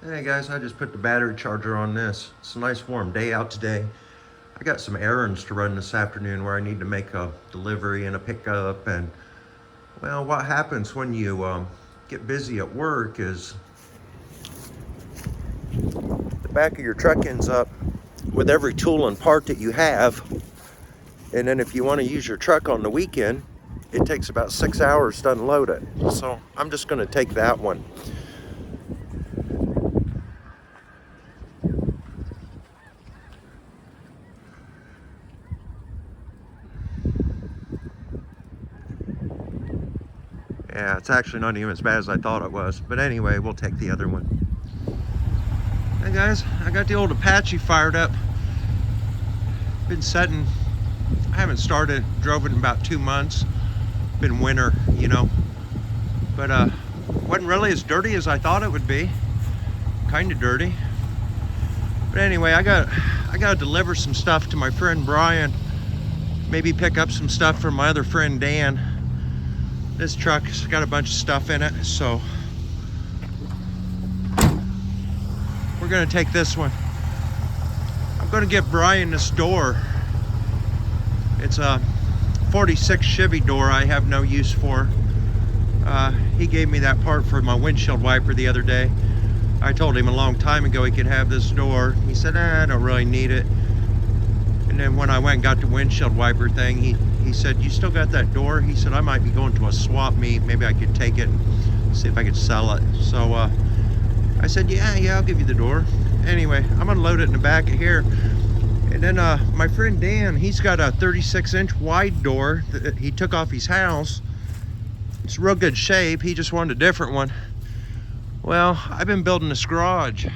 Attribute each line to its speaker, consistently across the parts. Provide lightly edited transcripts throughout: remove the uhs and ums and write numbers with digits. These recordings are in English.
Speaker 1: Hey guys, I just put the battery charger on this. It's a nice warm day out today. I got some errands to run this afternoon where I need to make a delivery and a pickup. And well, what happens when you get busy at work is the back of your truck ends up with every tool and part that you have. And then if you want to use your truck on the weekend, it takes about 6 hours to unload it. So I'm just going to take that one. Yeah, it's actually not even as bad as I thought it was. But anyway, we'll take the other one. Hey guys, I got the old Apache fired up. Been setting, I haven't started, drove it in about 2 months. Been winter, you know. But wasn't really as dirty as I thought it would be. Kind of dirty. But anyway, I gotta deliver some stuff to my friend Brian. Maybe pick up some stuff from my other friend Dan. This truck's got a bunch of stuff in it, so we're gonna take this one. I'm gonna get Brian this door. It's a 46 Chevy door I have no use for. He gave me that part for my windshield wiper the other day. I told him a long time ago he could have this door. He said, I don't really need it. And then when I went and got the windshield wiper thing, he said, you still got that door? He said, I might be going to a swap meet. Maybe I could take it and see if I could sell it. So I said, yeah, I'll give you the door. Anyway, I'm gonna load it in the back of here. And then my friend Dan, he's got a 36-inch wide door that he took off his house. It's real good shape. He just wanted a different one. Well, I've been building this garage.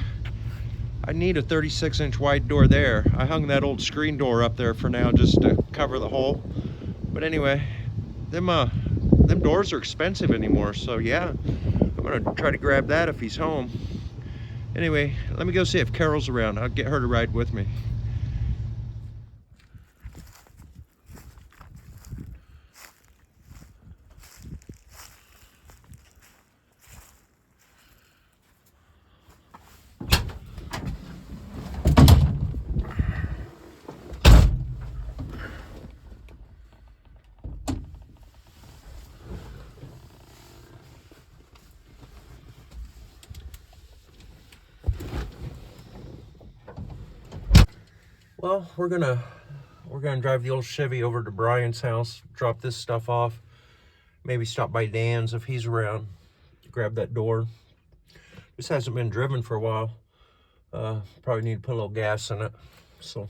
Speaker 1: I need a 36-inch wide door there. I hung that old screen door up there for now just to cover the hole. But anyway, them doors are expensive anymore, so yeah, I'm gonna try to grab that if he's home. Anyway, let me go see if Carol's around. I'll get her to ride with me. Well, we're gonna drive the old Chevy over to Brian's house, drop this stuff off, maybe stop by Dan's if he's around, grab that door. This hasn't been driven for a while. Probably need to put a little gas in it. So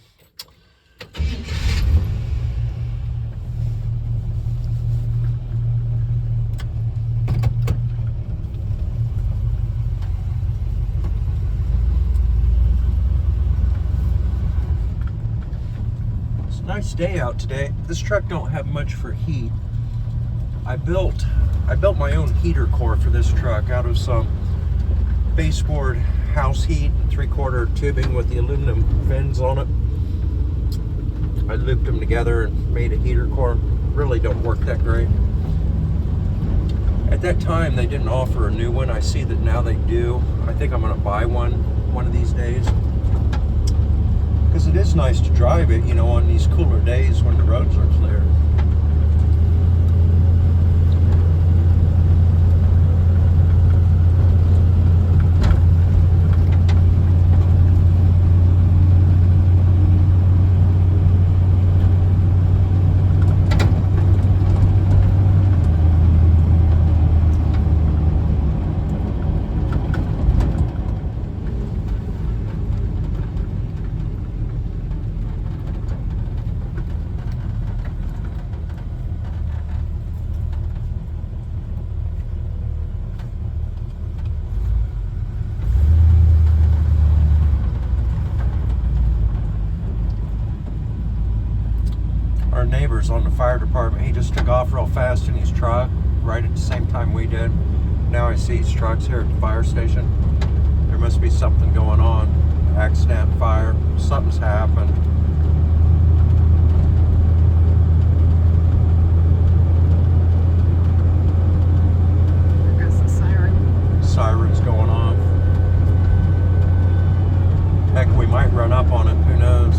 Speaker 1: nice day out today. This truck don't have much for heat. I built my own heater core for this truck out of some baseboard house heat, 3/4 tubing with the aluminum fins on it. I looped them together and made a heater core. Really don't work that great. At that time they didn't offer a new one. I see that now they do. I think I'm gonna buy one of these days. Because it is nice to drive it, you know, on these cooler days when the roads are clear. Our neighbor's on the fire department. He just took off real fast in his truck right at the same time we did. Now I see his trucks here at the fire station. There must be something going on. Accident, fire, something's happened.
Speaker 2: There goes the siren.
Speaker 1: Sirens going off. run up on it. Who knows?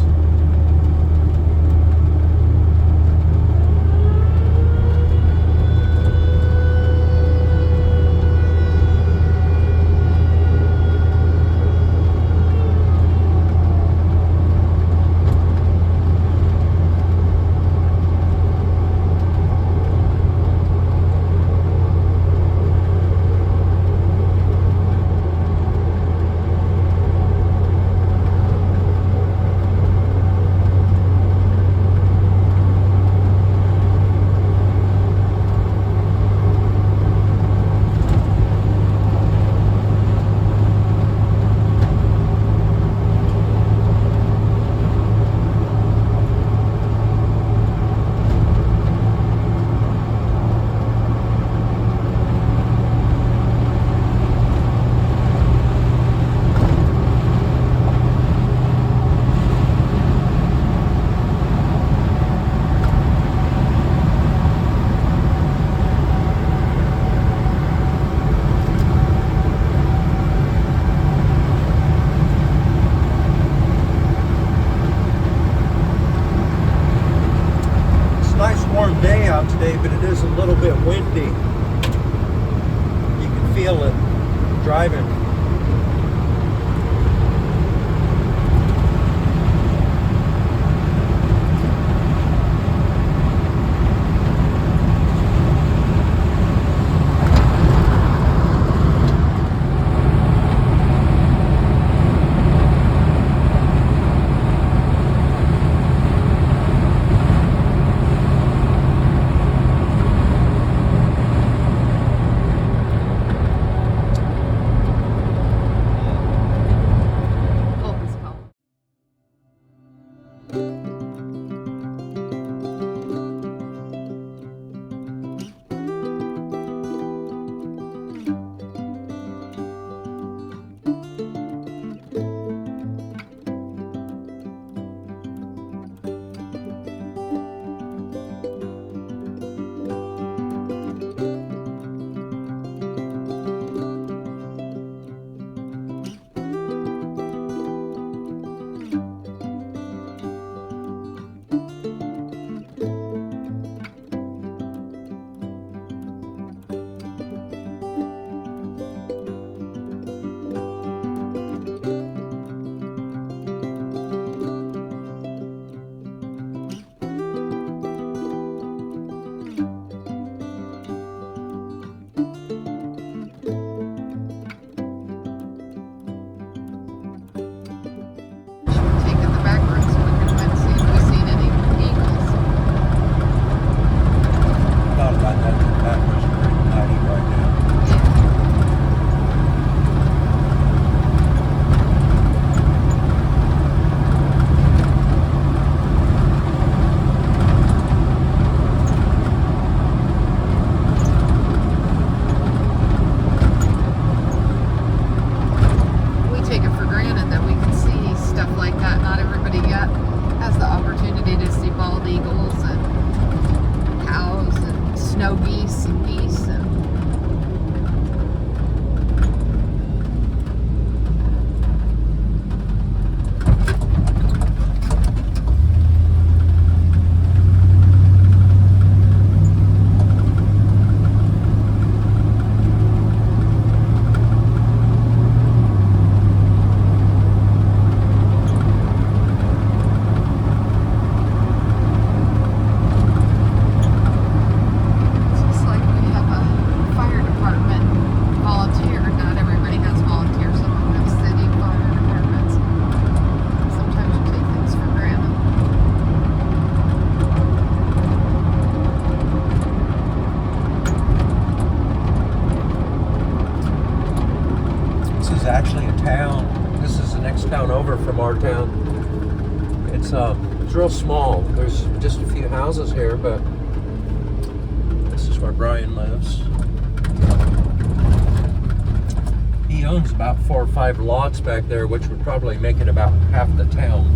Speaker 1: Day out today, but it is a little bit windy. You can feel it driving. From our town. It's real small. There's just a few houses here, but this is where Brian lives. He owns about 4 or 5 lots back there, which would probably make it about half the town.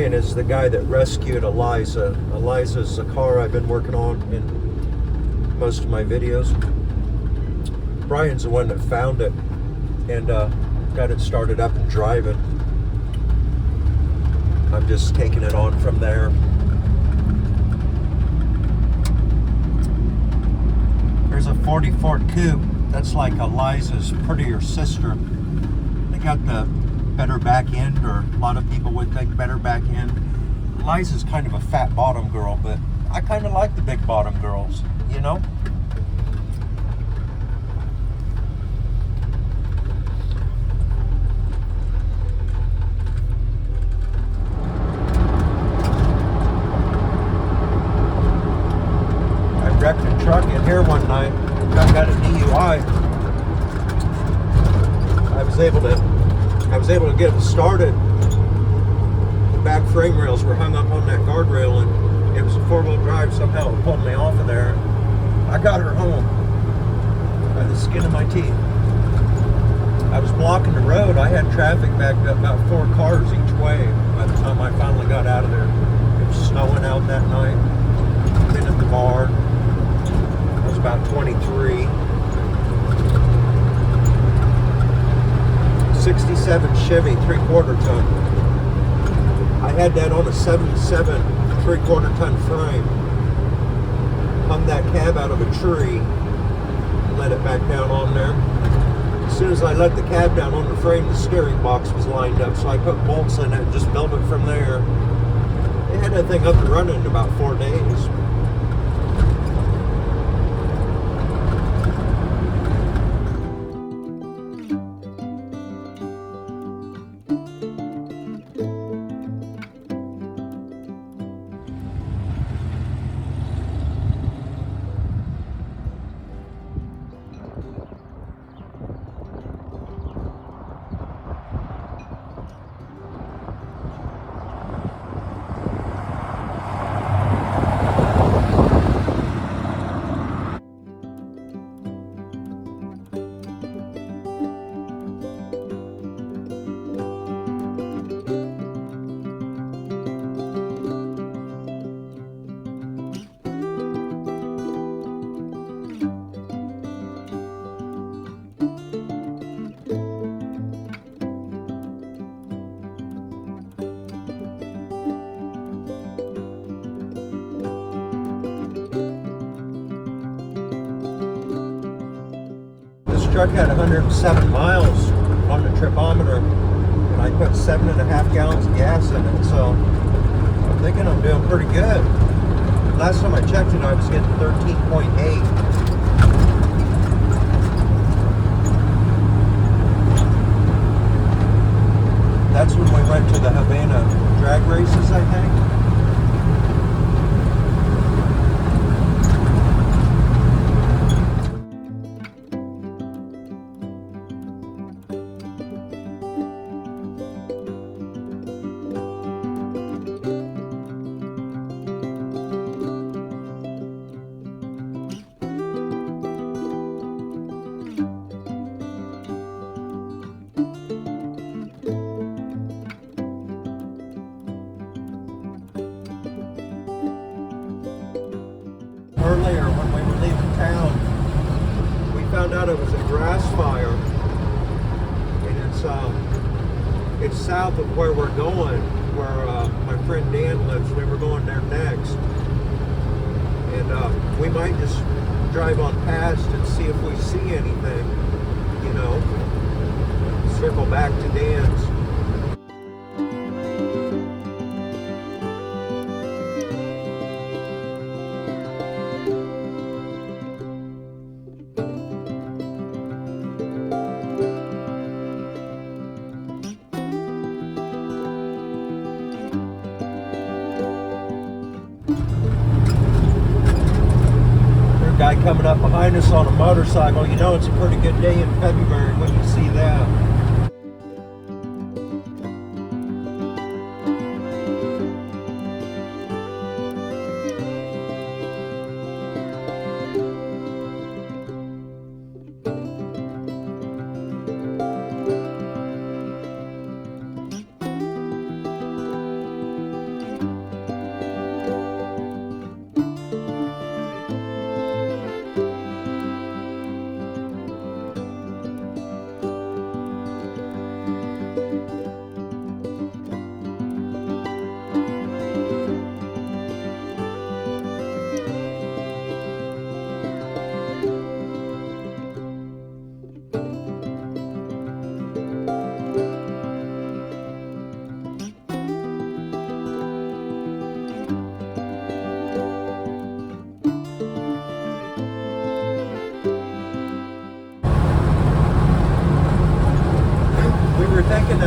Speaker 1: Brian is the guy that rescued Eliza. Eliza's a car I've been working on in most of my videos. Brian's the one that found it and got it started up and driving. I'm just taking it on from there. There's a 40 Ford Coupe. That's like Eliza's prettier sister. They got the better back end, or a lot of people would think better back end. Eliza's kind of a fat bottom girl, but I kind of like the big bottom girls, you know? I wrecked a truck in here one night. I got a DUI. I was able to get it started. The back frame rails were hung up on that guardrail, and it was a four-wheel drive. Somehow it pulled me off of there. I got her home by the skin of my teeth. I was blocking the road. I had traffic backed up, about 4 cars each way by the time I finally got out of there. It was snowing out that night. Been at the bar. I was about 23. 67 Chevy 3/4 ton. I had that on a 77 3/4 ton frame. Hung that cab out of a tree, let it back down on there. As soon as I let the cab down on the frame, the steering box was lined up, so I put bolts in it and just built it from there. They had that thing up and running in about 4 days. Truck had 107 miles on the tripometer, and I put 7.5 gallons of gas in it, so I'm thinking I'm doing pretty good. Last time I checked it, I was getting 13.8. That's when we went to the Havana drag races, I think. Earlier when we were leaving town, we found out it was a grass fire, and it's south of where we're going, where my friend Dan lives. We were going there next, and we might just drive on past and see if we see anything, you know, circle back to Dan's. Guy coming up behind us on a motorcycle. You know, it's a pretty good day in February when you see that.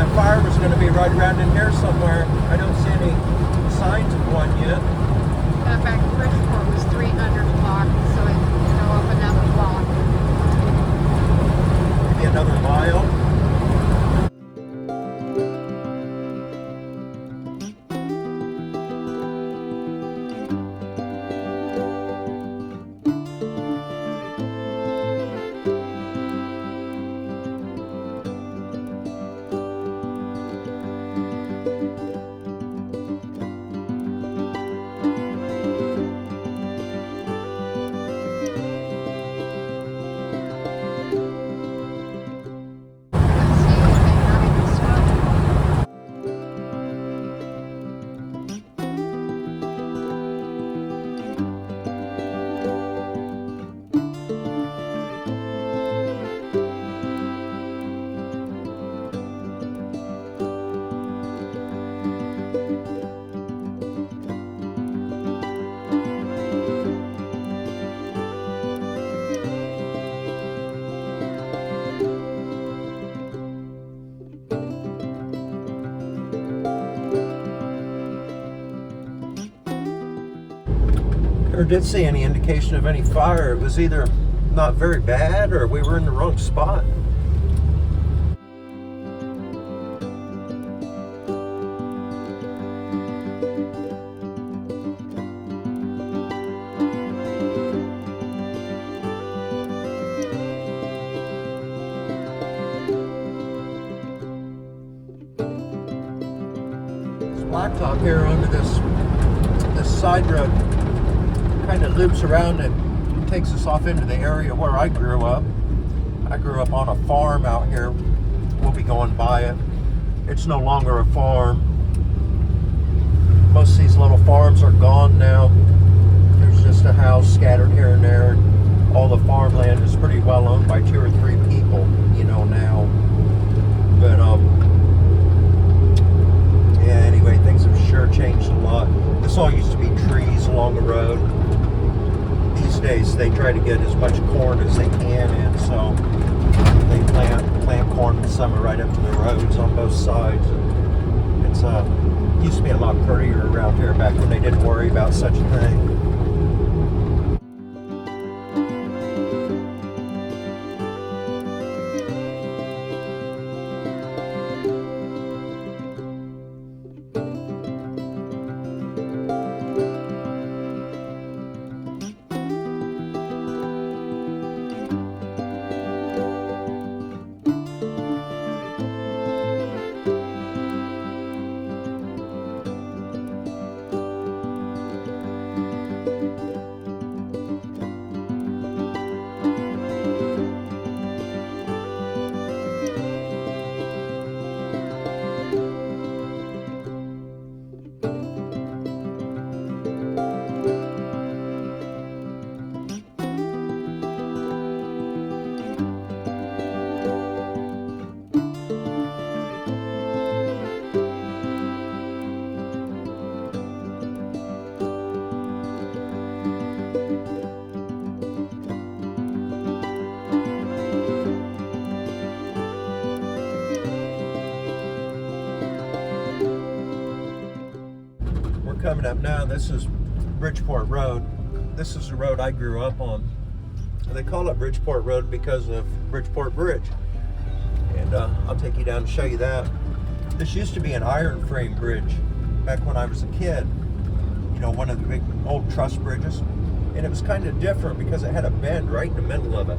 Speaker 1: the fire was going to be right around in here somewhere. I don't see any signs of one yet.
Speaker 2: In fact, Bridgeport was 300 block, so it can go up another block.
Speaker 1: Maybe another mile. Never did see any indication of any fire. It was either not very bad or we were in the wrong spot. This blacktop here under this side road kind of loops around and takes us off into the area where I grew up. I grew up on a farm out here. We'll be going by it. It's no longer a farm. Most of these little farms are gone now. There's just a house scattered here and there. All the farmland is pretty well owned by 2 or 3 people, you know, now. But yeah, anyway, things have sure changed a lot. This all used to be trees along the road. These days they try to get as much corn as they can in, so they plant corn in the summer right up to the roads on both sides. It's used to be a lot prettier around here back when they didn't worry about such a thing. Coming up now, this is Bridgeport Road. This is the road I grew up on. They call it Bridgeport Road because of Bridgeport Bridge. And I'll take you down and show you that. This used to be an iron frame bridge back when I was a kid. You know, one of the big old truss bridges. And it was kind of different because it had a bend right in the middle of it.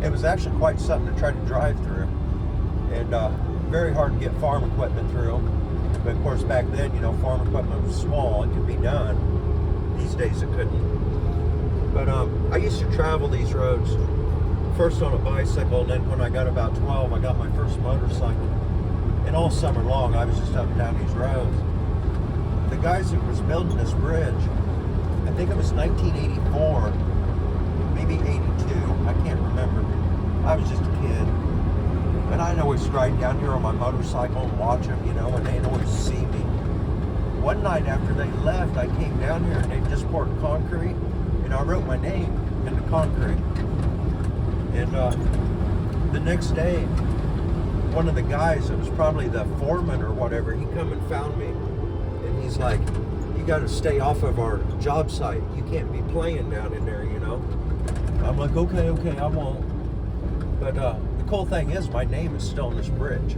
Speaker 1: It was actually quite something to try to drive through. And very hard to get farm equipment through. But of course back then, you know, farm equipment was small. It could be done. These days it couldn't. But I used to travel these roads, first on a bicycle, and then when I got about 12, I got my first motorcycle. And all summer long, I was just up and down these roads. The guys that was building this bridge, I think it was 1984, maybe 82, I can't remember. I was just a kid. And I'd always ride down here on my motorcycle and watch them, you know, and they'd always see me. One night after they left, I came down here and they just poured concrete, and I wrote my name in the concrete. And the next day, one of the guys, it was probably the foreman or whatever, he come and found me, and he's like, you got to stay off of our job site. You can't be playing down in there, you know. I'm like, okay, I won't. But the cool thing is, my name is still on this bridge.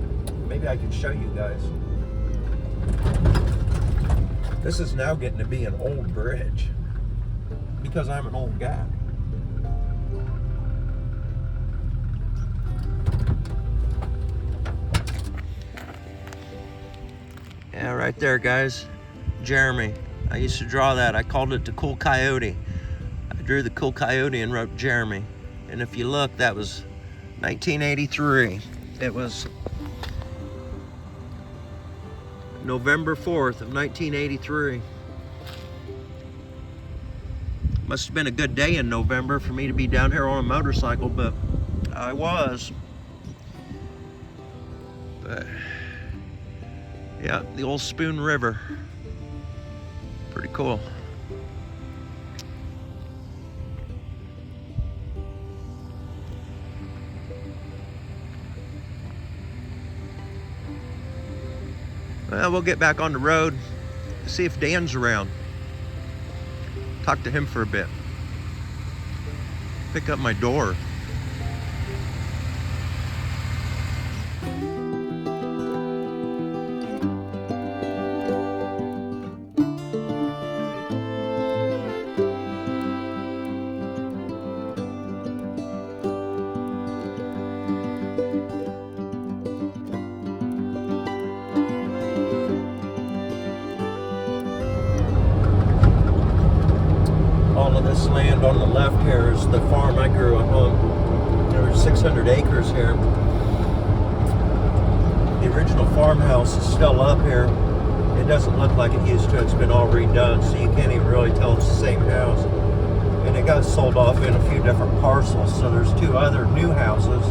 Speaker 1: Maybe I can show you guys. This is now getting to be an old bridge because I'm an old guy. Yeah, right there, guys. Jeremy. I used to draw that. I called it the Cool Coyote. I drew the Cool Coyote and wrote Jeremy. And if you look, that was 1983. It was November 4th of 1983. Must have been a good day in November for me to be down here on a motorcycle, but I was. But yeah, the old Spoon River. Pretty cool. Well, we'll get back on the road, see if Dan's around. Talk to him for a bit. Pick up my door. All of this land on the left here is the farm I grew up on. There were 600 acres here. The original farmhouse is still up here. It doesn't look like it used to. It's been all redone, so you can't even really tell it's the same house. And it got sold off in a few different parcels, so there's 2 other new houses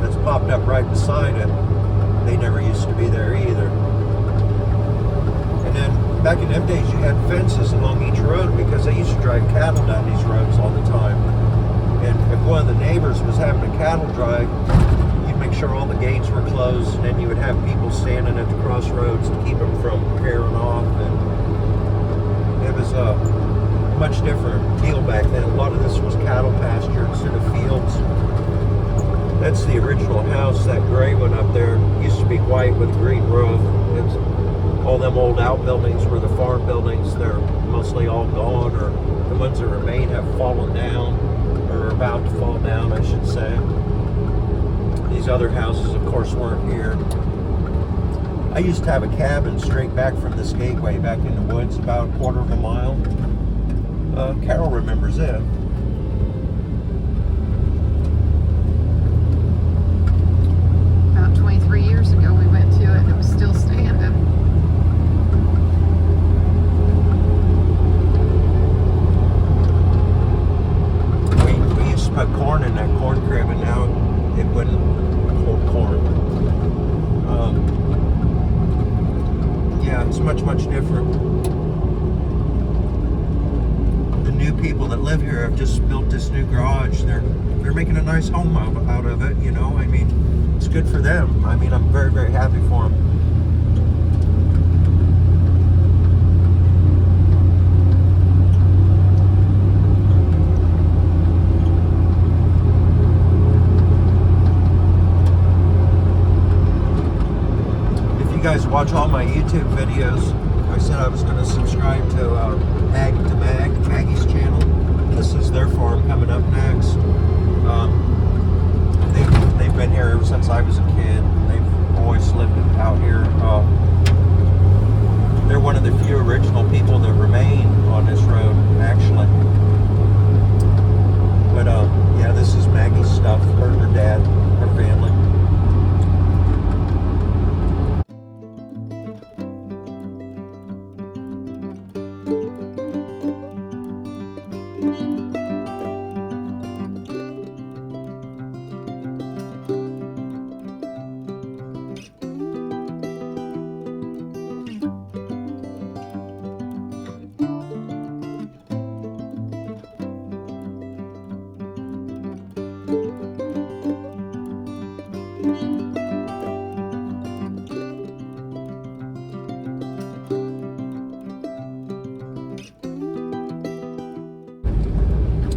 Speaker 1: that's popped up right beside it. They never used to be there either. And then back in them days, you had fences along each road because they used to drive cattle down these roads all the time. And if one of the neighbors was having a cattle drive, you'd make sure all the gates were closed, and then you would have people standing at the crossroads to keep them from pairing off. And it was a much different deal back then. A lot of this was cattle pasture instead of fields. That's the original house. That gray one up there used to be white with a green roof. It's all them old outbuildings were the farm buildings. They're mostly all gone, or the ones that remain have fallen down, or are about to fall down, I should say. These other houses, of course, weren't here. I used to have a cabin straight back from this gateway, back in the woods, about a quarter of a mile. Carol remembers it.
Speaker 2: About 23 years ago we went to it and it was still standing.
Speaker 1: We used to put corn in that corn crib, and now it wouldn't hold corn. Yeah, it's much, much different. The new people that live here have just built this new garage. They're making a nice home out of it, you know. I mean, it's good for them. I mean, I'm very, very happy for them. If you guys watch all my YouTube videos, I said I was going to subscribe to Maggie's channel. This is their farm coming up next. They've been here ever since I was a kid. They've always lived out here. They're one of the few original people that remain on this road, actually. But yeah, this is Maggie's stuff. Her dad, her family.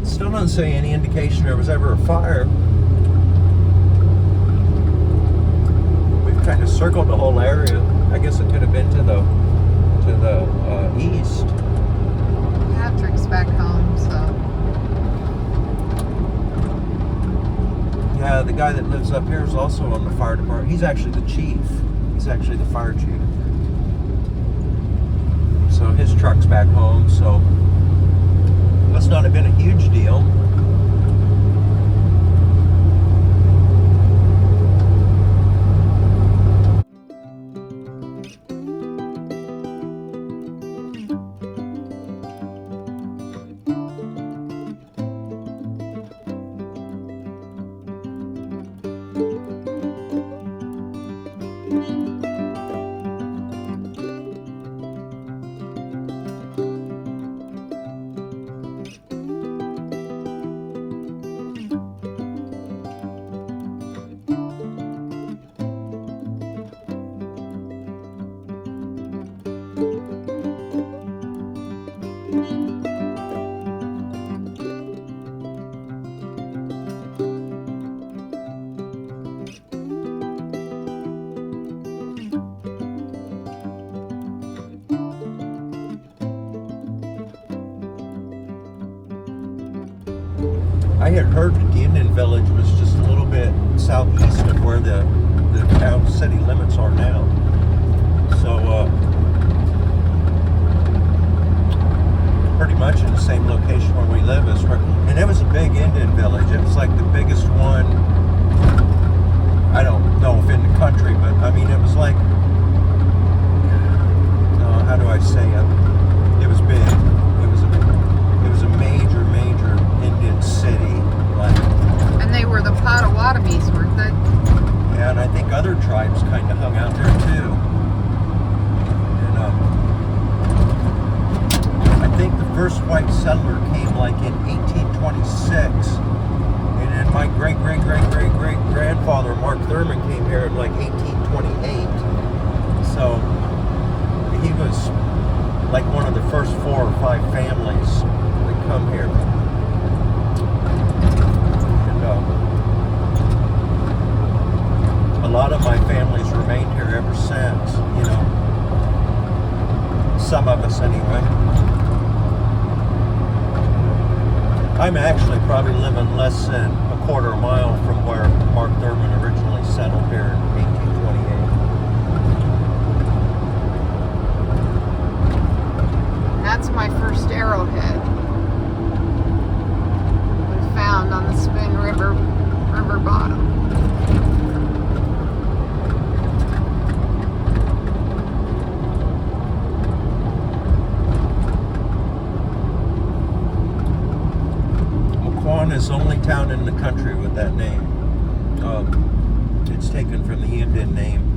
Speaker 1: Still doesn't say any indication there was ever a fire. We've kind of circled the whole area. I guess it could have been to the east.
Speaker 2: Patrick's back home, so.
Speaker 1: Yeah, the guy that lives up here is also on the fire department. He's actually the chief. He's actually the fire chief. So his truck's back home, so must not have been a huge deal. I had heard that the Indian village was just a little bit southeast of where the town city limits are now. So pretty much in the same location where we live as where, and it was a big Indian village. It was like the biggest one, I don't know if in the country, but I mean it was like, how do I say it? It was big. It was a major Indian city. Like,
Speaker 2: And they were the Potawatomis, weren't they?
Speaker 1: yeah, and I think other tribes kind of hung out there too. And I think the first white settler came like in 1826, and then my great grandfather Mark Thurman came here in like 1828. So he was like one of the first 4 or 5 families that come here. And a lot of my family's remained here ever since, you know. Some of us anyway. I'm actually probably living less than a quarter mile from where Mark Thurman originally settled here in 1828.
Speaker 2: That's my first arrowhead. We found on the Spoon River bottom.
Speaker 1: Mequon is the only town in the country with that name. It's taken from the Indian name.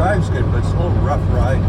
Speaker 1: drives good, but it's a little rough ride.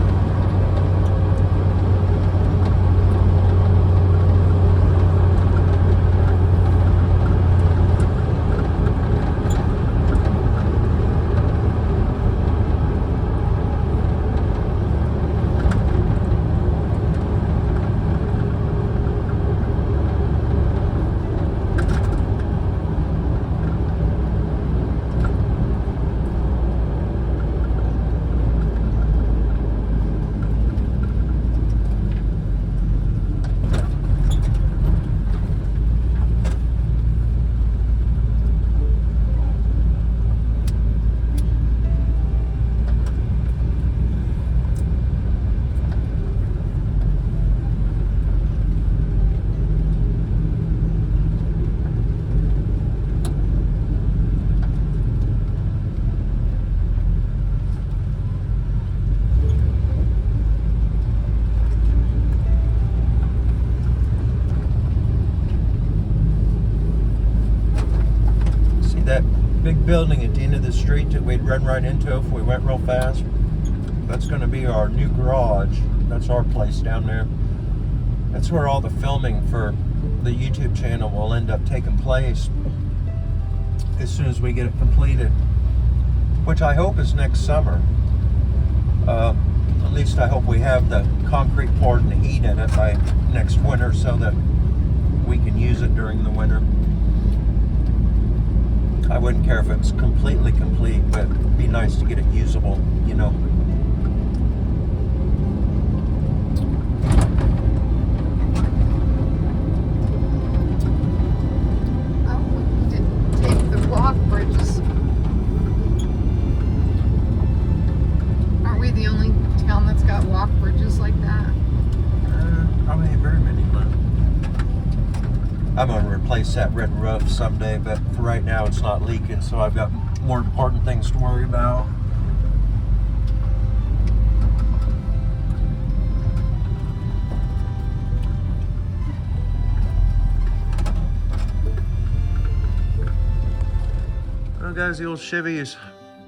Speaker 1: That big building at the end of the street that we'd run right into if we went real fast, that's going to be our new garage. That's our place down there. That's where all the filming for the YouTube channel will end up taking place as soon as we get it completed, which I hope is next summer. At least I hope we have the concrete poured and the heat in it by next winter so that we can use it during the winter. I wouldn't care if it was completely complete, but it'd be nice to get it usable, you know.
Speaker 2: Oh, we didn't take the walk bridges. Aren't we the only town that's got walk bridges like that?
Speaker 1: Probably ain't very many left. I'm going to replace that red roof someday, but for right now it's not leaking, so I've got more important things to worry about. Well guys, the old Chevy is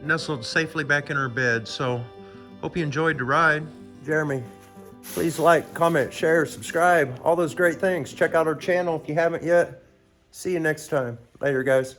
Speaker 1: nestled safely back in her bed, so hope you enjoyed the ride. Jeremy, please like, comment, share, subscribe, all those great things. Check out our channel if you haven't yet. See you next time. Later, guys.